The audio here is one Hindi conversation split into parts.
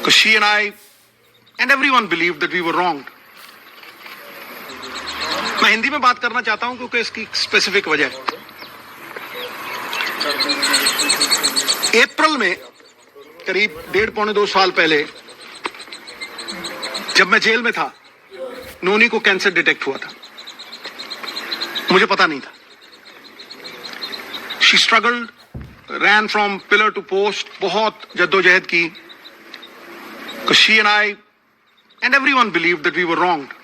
Because she and I and everyone believed that we were wronged. मैं हिंदी में बात करना चाहता हूं क्योंकि इसकी स्पेसिफिक वजह है। अप्रैल में करीब 1.5-2 साल पहले जब मैं जेल में था, नोनी को कैंसर डिटेक्ट हुआ था। मुझे पता नहीं था। She struggled, ran from pillar to post, बहुत जद्दोजहद की। Because she and I and everyone believed that we were wronged.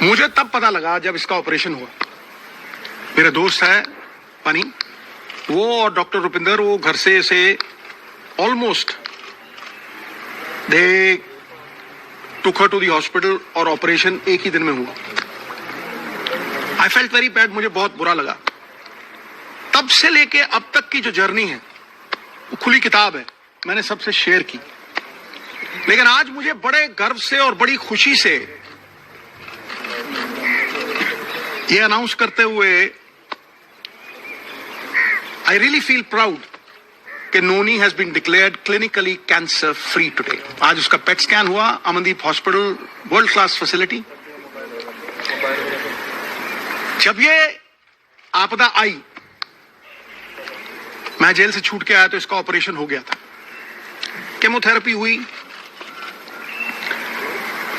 मुझे तब पता लगा जब इसका ऑपरेशन हुआ। मेरे दोस्त है पानी, वो और डॉक्टर रुपिंदर, वो घर से almost they took her to the hospital और ऑपरेशन एक ही दिन में हुआ। आई फेल्ट वेरी बैड, मुझे बहुत बुरा लगा। तब से लेके अब तक की जो जर्नी है वो खुली किताब है, मैंने सबसे शेयर की। लेकिन आज मुझे बड़े गर्व से और बड़ी खुशी से ये अनाउंस करते हुए आई रियली फील प्राउड कि Noni has been declared clinically cancer free today. आज उसका पेट स्कैन हुआ, Amandeep hospital, world class facility. जब ये आपदा आई, मैं जेल से छूट के आया तो इसका ऑपरेशन हो गया था। केमोथेरेपी हुई,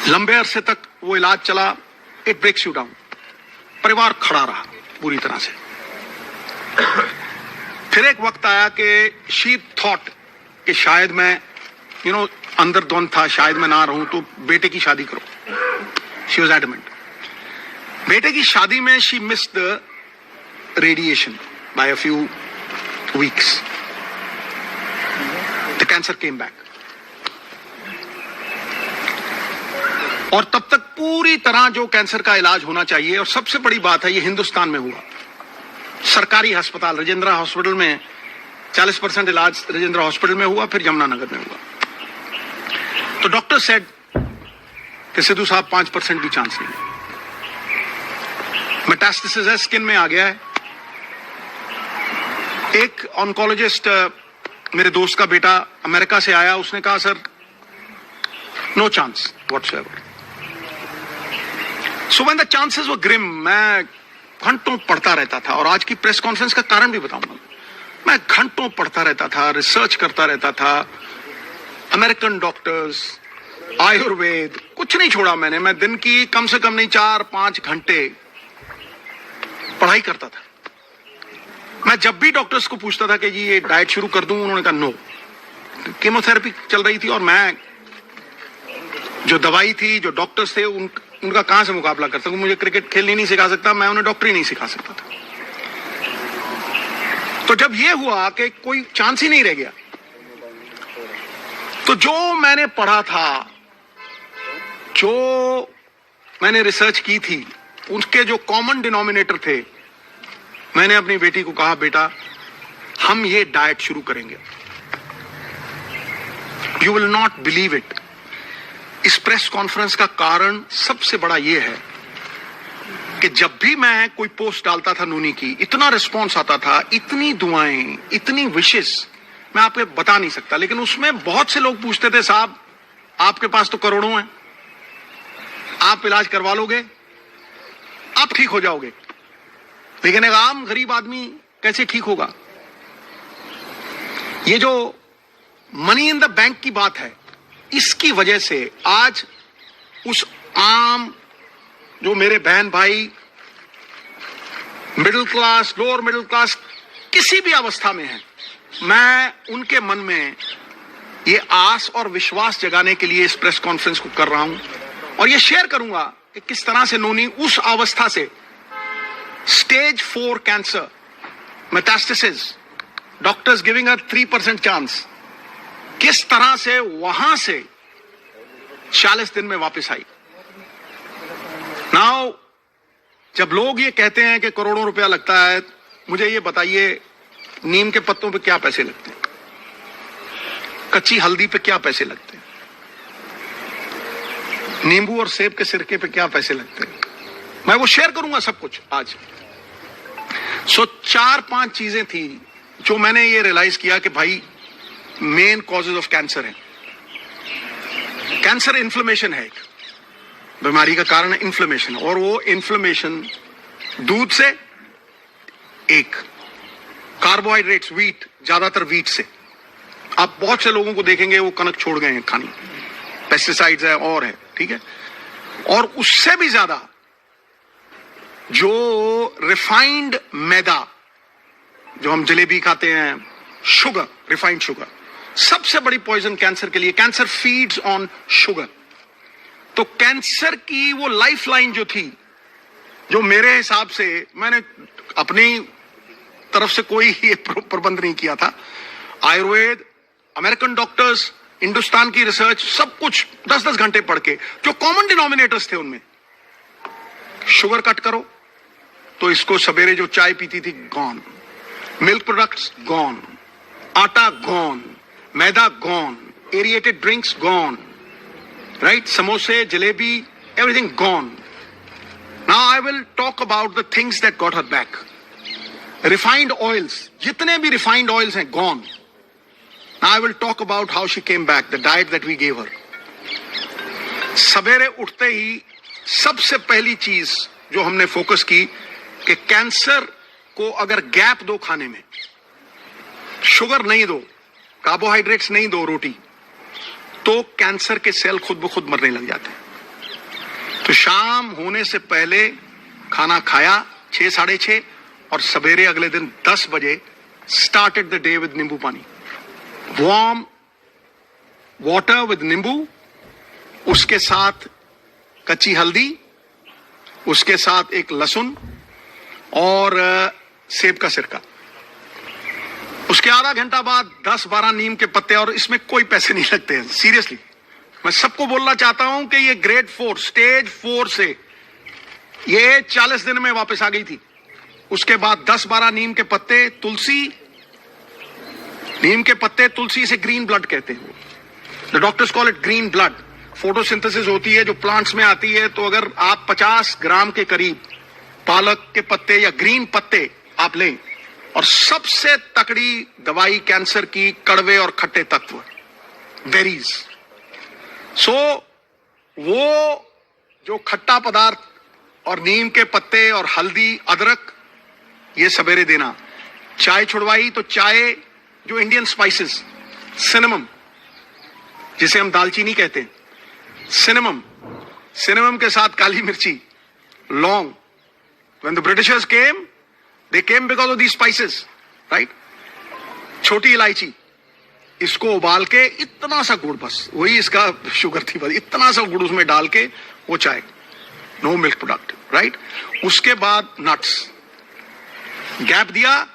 लंबे अरसे तक वो इलाज चला। It breaks you down. परिवार खड़ा रहा पूरी तरह से। फिर एक वक्त आया कि शी थॉट कि शायद मैं अंदर द्वंद था, शायद मैं ना रहूं, तो बेटे की शादी करो। She was adamant. बेटे की शादी में she missed the radiation by a few weeks. The cancer came back. और तब तक पूरी तरह जो कैंसर का इलाज होना चाहिए, और सबसे बड़ी बात है ये हिंदुस्तान में हुआ। सरकारी अस्पताल राजेंद्र हॉस्पिटल में 40% इलाज राजेंद्र हॉस्पिटल में हुआ, फिर यमुनानगर में हुआ। तो डॉक्टर सेड कि सिद्धू साहब 5% भी चांस नहीं। मेटास्टेसिस है, स्किन में आ गया है। एक ऑन्कोलॉजिस्ट, मेरे दोस्त का बेटा अमेरिका से आया, उसने कहा sir no chance whatsoever. So when the chances were grim, मैं घंटों पढ़ता रहता था। और आज की प्रेस कॉन्फ्रेंस का कारण भी बताऊंगा। मैं घंटों पढ़ता रहता था, रिसर्च करता रहता था, अमेरिकन डॉक्टर्स, आयुर्वेद, कुछ नहीं छोड़ा मैंने। मैं दिन की कम से कम नहीं 4-5 घंटे पढ़ाई करता था। मैं जब भी डॉक्टर्स को पूछता था कि जी ये डाइट शुरू कर दूं, उन्होंने कहा नो। कीमोथेरेपी चल रही थी और मैं जो दवाई थी, जो डॉक्टर्स थे, उनका कहां से मुकाबला कर सकूं। मुझे क्रिकेट खेलनी नहीं सिखा सकता, मैं उन्हें डॉक्टरी नहीं सिखा सकता था। तो जब ये हुआ कि कोई चांस ही नहीं रह गया, तो जो मैंने पढ़ा था, जो मैंने रिसर्च की थी, उसके जो कॉमन डिनोमिनेटर थे, मैंने अपनी बेटी को कहा बेटा हम ये डाइट शुरू करेंगे। You will not believe it. इस प्रेस कॉन्फ्रेंस का कारण सबसे बड़ा यह है कि जब भी मैं कोई पोस्ट डालता था नूनी की, इतना रिस्पॉन्स आता था, इतनी दुआएं, इतनी विशेस, मैं आपको बता नहीं सकता। लेकिन उसमें बहुत से लोग पूछते थे साहब आपके पास तो करोड़ों हैं, आप इलाज करवा लोगे, आप ठीक हो जाओगे। लेकिन एक आम गरीब आदमी कैसे ठीक होगा? ये जो मनी इन द बैंक की बात है, इसकी वजह से आज उस आम जो मेरे बहन भाई middle class, lower middle class, किसी भी अवस्था में है, मैं उनके मन में ये आस और विश्वास जगाने के लिए इस प्रेस कॉन्फ्रेंस को कर रहा हूं। और ये शेयर करूंगा कि किस तरह से नोनी उस अवस्था से, stage 4 cancer, metastasis, doctors giving her 3% chance, किस तरह से वहां से 40 दिन में वापस आई। नाउ जब लोग ये कहते हैं कि करोड़ों रुपया लगता है, मुझे ये बताइए नीम के पत्तों पे क्या पैसे लगते हैं, कच्ची हल्दी पे क्या पैसे लगते हैं, नींबू और सेब के सिरके पे क्या पैसे लगते हैं। मैं वो शेयर करूंगा सब कुछ आज। सो 4-5 चीजें थी जो मैंने ये रियलाइज किया कि भाई मेन कॉजेज ऑफ कैंसर हैं। कैंसर इन्फ्लेमेशन है, एक बीमारी का कारण इन्फ्लेमेशन, और वो इन्फ्लेमेशन दूध से, एक कार्बोहाइड्रेट्स, व्हीट, ज्यादातर व्हीट से। आप बहुत से लोगों को देखेंगे वो कनक छोड़ गए हैं खानी, पेस्टिसाइड्स है और है, ठीक है। और उससे भी ज्यादा जो रिफाइंड मैदा, जो हम जलेबी खाते हैं, शुगर, रिफाइंड शुगर, सबसे बड़ी पॉइजन कैंसर के लिए। Cancer feeds on sugar. तो कैंसर की वो लाइफलाइन जो थी, जो मेरे हिसाब से, मैंने अपनी तरफ से कोई ये प्रबंध नहीं किया था, आयुर्वेद, अमेरिकन डॉक्टर्स, हिंदुस्तान की रिसर्च, सब कुछ 10-10 घंटे पढ़ के, जो कॉमन डिनोमिनेटर्स थे उनमें, शुगर कट करो। तो इसको सवेरे जो चाय पीती थी, gone, milk products gone, atta gone, maida gone, aerated drinks gone, right, समोसे, jalebi, everything gone. Now I will talk about the things that got her back. Refined oils, जितने भी रिफाइंड ऑयल्स हैं, gone. Now I will talk about how she came back, the diet that we gave her. सवेरे उठते ही सबसे पहली चीज जो हमने फोकस की कि कैंसर को अगर गैप दो खाने में, शुगर नहीं दो, कार्बोहाइड्रेट्स नहीं दो, रोटी, तो कैंसर के सेल खुद ब खुद मरने लग जाते हैं। तो शाम होने से पहले खाना खाया 6-6:30, और सवेरे अगले दिन 10 बजे स्टार्टेड द डे विद नींबू पानी, वार्म वाटर विद नींबू, उसके साथ कच्ची हल्दी, उसके साथ एक लहसुन और सेब का सिरका। उसके आधा घंटा बाद 10-12 नीम के पत्ते, और इसमें कोई पैसे नहीं लगते हैं, सीरियसली। मैं सबको बोलना चाहता हूं कि ये ग्रेड 4, स्टेज 4 से ये 40 दिन में वापस आ गई थी। उसके बाद 10-12 नीम के पत्ते, तुलसी, नीम के पत्ते, तुलसी से ग्रीन ब्लड कहते हैं, the doctors call it green blood. Photosynthesis होती है जो प्लांट्स में आती है, तो अगर आप 50 ग्राम के करीब पालक के पत्ते या ग्रीन पत्ते आप लें, और सबसे तकड़ी दवाई कैंसर की, कड़वे और खट्टे तत्व, बेरीज। सो वो जो खट्टा पदार्थ और नीम के पत्ते और हल्दी, अदरक, ये सवेरे देना। चाय छुड़वाई तो चाय, जो इंडियन स्पाइसेस, सिनेमम, जिसे हम दालचीनी कहते हैं, सिनेमम के साथ काली मिर्ची, लौंग। When the Britishers came, they came because of these spices, right? छोटी इलायची, इसको उबाल के इतना सा गुड़, बस वही इसका शुगर थी, बस इतना सा गुड़ उसमें डाल के वो चाय, नो मिल्क प्रोडक्ट, राइट। उसके बाद नट्स, गैप दिया,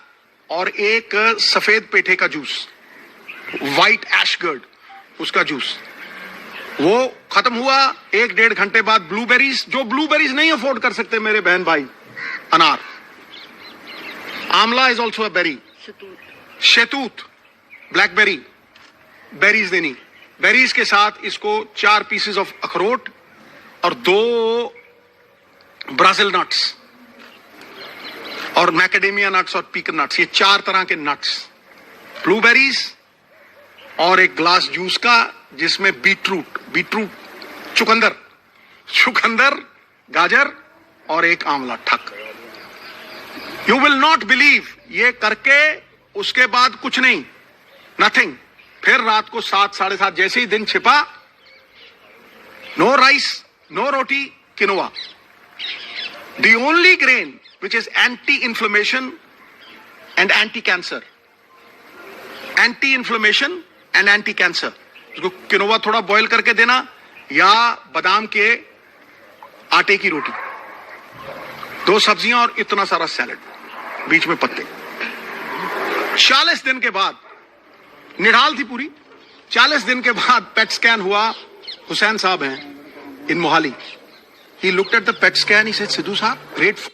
और एक सफेद पेठे का जूस, व्हाइट एशगर्ड, उसका जूस, वो खत्म हुआ। 1-1.5 घंटे बाद ब्लूबेरीज, जो ब्लूबेरीज नहीं अफोर्ड कर सकते मेरे बहन भाई, अनार, आंवला इज ऑल्सो अ बेरी, शहतूत, ब्लैकबेरी, बेरीज देनी। बेरीज के साथ इसको 4 पीसेस ऑफ अखरोट और 2 ब्राजील नट्स और मैकेडेमिया नट्स और पीकन नट्स, ये 4 तरह के नट्स, ब्लूबेरीज, और एक ग्लास जूस का जिसमें बीटरूट, चुकंदर, गाजर और एक आंवला, ठक। यू विल नॉट बिलीव, ये करके उसके बाद कुछ नहीं, नथिंग। फिर रात को 7-7:30, जैसे ही दिन छिपा, no rice, no roti, quinoa, the only grain which is anti-inflammation and anti-cancer, anti-inflammation and anti-cancer। उसको किनोवा थोड़ा बॉईल करके देना, या बादाम के आटे की रोटी, 2 सब्जियां और इतना सारा सैलेड, बीच में पत्ते। 40 दिन के बाद, निढाल थी पूरी, 40 दिन के बाद पेट स्कैन हुआ। हुसैन साहब हैं इन Mohali, he looked at the PET scan, he said, Sidhu साहब, grade 4